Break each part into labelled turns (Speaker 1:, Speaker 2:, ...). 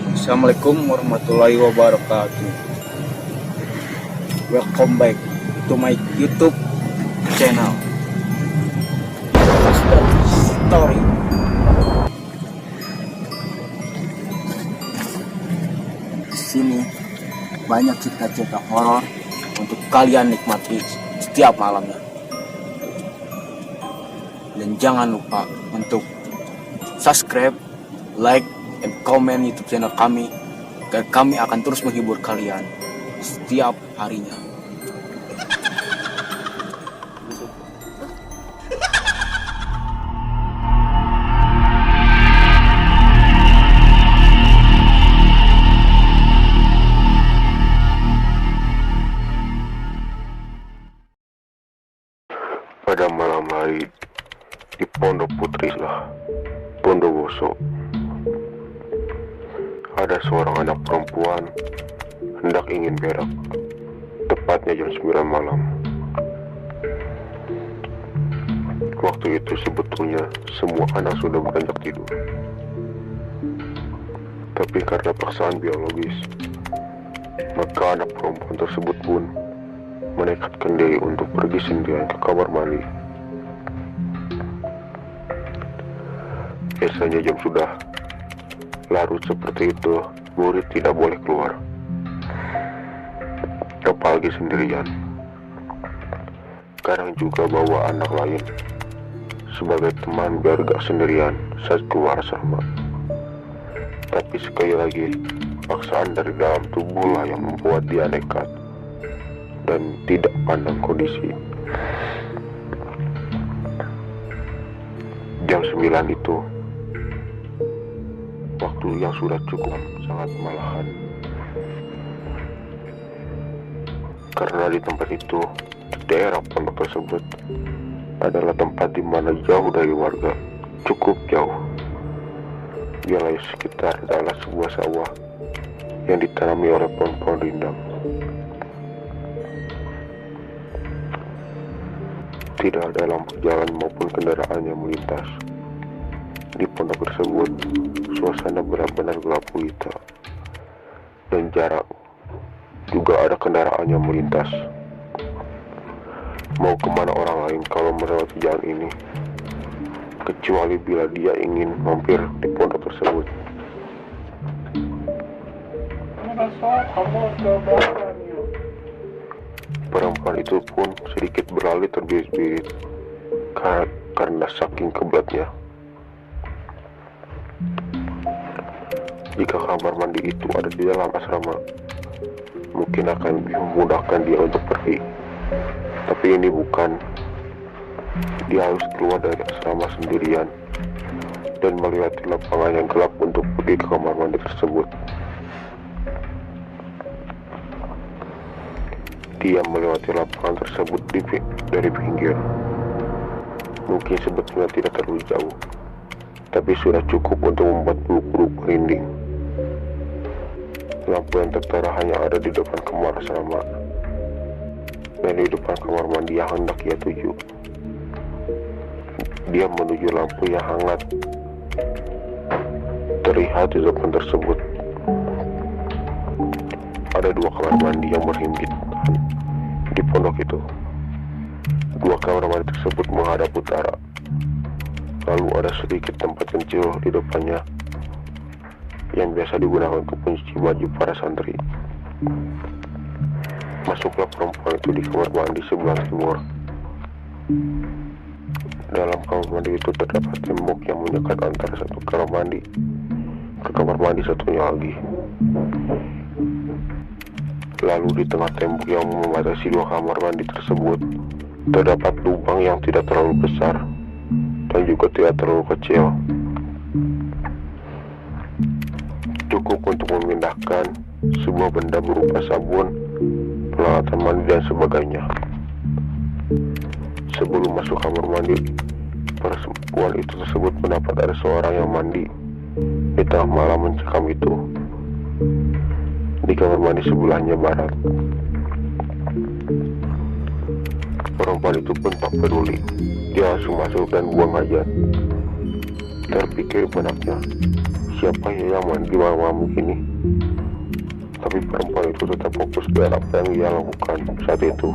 Speaker 1: Assalamualaikum warahmatullahi wabarakatuh. Welcome back to my YouTube channel Master Story. Di sini banyak cerita-cerita horor untuk kalian nikmati setiap malamnya. Dan jangan lupa untuk subscribe, like, dan komen YouTube channel kami agar kami akan terus menghibur kalian setiap harinya.
Speaker 2: Pada malam hari di Pondok Putri Bondowoso, ada seorang anak perempuan hendak ingin berak, tepatnya jam 9 malam. Waktu itu sebetulnya semua anak sudah beranjak tidur, tapi karena paksaan biologis, maka anak perempuan tersebut pun menekatkan diri untuk pergi sendirian ke kamar mandi. Biasanya jam sudah larut seperti itu, murid tidak boleh keluar, apalagi sendirian. Kadang juga bawa anak lain sebagai teman biar gak sendirian saat keluar asrama. Tapi sekali lagi, paksaan dari dalam tubuhlah yang membuat dia nekat dan tidak pandang kondisi. Jam 9 itu waktu yang sudah cukup sangat malahan, karena di tempat itu, di daerah pondok tersebut adalah tempat di mana jauh dari warga, cukup jauh. Wilayah sekitar adalah sebuah sawah yang ditanami oleh pohon-pohon rindang. Tidak ada lampu jalan maupun kendaraan yang melintas. Di pondok tersebut, suasana benar-benar gelap gulita, dan jarang juga ada kendaraan yang melintas. Mau kemana orang lain kalau melewati jalan ini, kecuali bila dia ingin mampir di pondok tersebut. Perempuan itu pun sedikit beralih terbirit-birit karena saking kebelatnya. Jika kamar mandi itu ada di dalam asrama, mungkin akan lebih memudahkan dia untuk pergi. Tapi ini bukan. Dia harus keluar dari asrama sendirian dan melewati lapangan yang gelap untuk pergi ke kamar mandi tersebut. Dia melewati lapangan tersebut dari pinggir. Mungkin sebetulnya tidak terlalu jauh, tapi sudah cukup untuk membuat bulu kuduk merinding. Lampu yang tertera hanya ada di depan kamar asrama dan di depan kamar mandi yang hendak ia tuju. Dia menuju lampu yang hangat terlihat di depan tersebut. Ada dua kamar mandi yang berhimpit di pondok itu. Dua kamar mandi tersebut menghadap utara. Lalu ada sedikit tempat kecil di depannya yang biasa digunakan untuk mencuci baju para santri. Masuklah perempuan itu di kamar mandi sebelah timur. Dalam kamar mandi itu terdapat tembok yang menyekat antara satu kamar mandi ke kamar mandi satunya lagi. Lalu di tengah tembok yang membatasi dua kamar mandi tersebut terdapat lubang yang tidak terlalu besar dan juga tidak terlalu kecil, cukup untuk memindahkan sebuah benda berupa sabun, peralatan mandi dan sebagainya. Sebelum masuk kamar mandi, perempuan itu tersebut mendapat ada seorang yang mandi di tengah malam mencekam itu di kamar mandi sebelahnya barat. Perempuan itu pun tak peduli, dia langsung masuk dan buang hajat. Terpikir benaknya, siapa ya yang mandi malam-malam begini. Tapi perempuan itu tetap fokus dengan apa yang ia lakukan saat itu.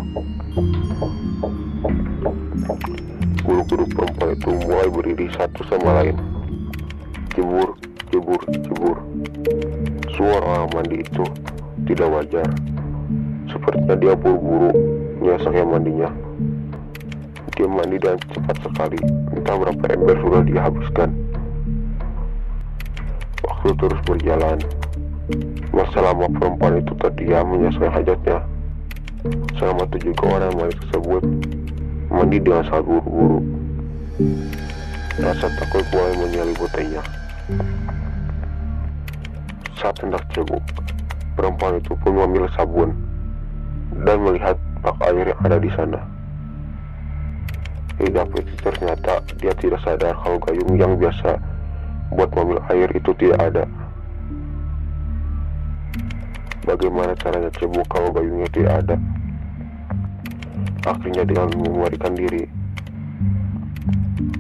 Speaker 2: Bulu-bulu perempuan itu mulai berdiri satu sama lain. Jebur, jebur, jebur. Suara orang mandi itu tidak wajar. Sepertinya dia buru-buru menyelesaikan mandinya. Dia mandi dengan cepat sekali. Entah berapa ember sudah dia habiskan. Waktu terus berjalan. Selama perempuan itu terdiam menyelesaikan hajatnya, selama itu juga orang yang mandi tersebut mandi dengan sangat buru-buru. Rasa takut mulai menyeliputinya. Saat hendak cebok, perempuan itu pun mengambil sabun dan melihat bak air yang ada di sana. Tapi ternyata dia tidak sadar kalau gayung yang biasa buat mengambil air itu tidak ada. Bagaimana caranya cebok kalau gayungnya tidak ada? Akhirnya dengan melarikan diri,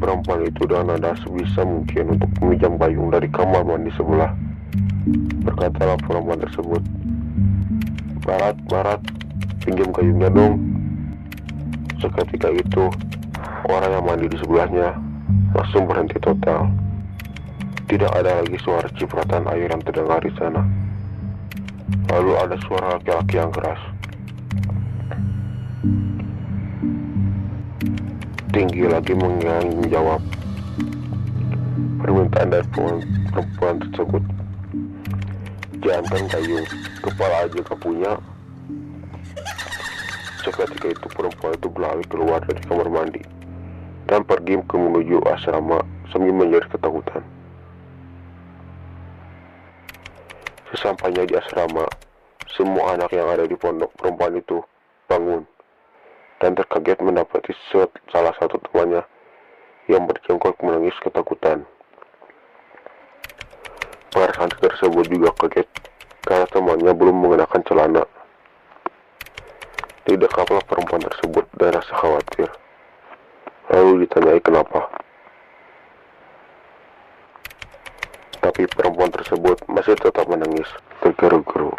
Speaker 2: perempuan itu dengan nada sebisa mungkin untuk meminjam gayung dari kamar mandi sebelah. Berkatalah perempuan tersebut, "Barat, Barat, pinjam gayungnya dong." Seketika itu, orang yang mandi di sebelahnya langsung berhenti total. Tidak ada lagi suara cipratan air yang terdengar di sana. Lalu ada suara laki-laki yang keras, tinggi lagi menjawab permintaan dari perempuan tersebut. "Jangan gayung, kepala aja gak punya." Seketika itu perempuan itu berlari keluar dari kamar mandi dan pergi menuju asrama sambil menjerit ketakutan. Sesampainya di asrama, semua anak yang ada di pondok perempuan itu bangun dan terkaget mendapati salah satu temannya yang berjenggot menangis ketakutan. Para santri tersebut juga kaget karena temannya belum mengenakan celana. Didekaplah perempuan tersebut dan rasa khawatir. Lalu ditanyai kenapa. Tapi perempuan tersebut masih tetap menangis tergeru-geru.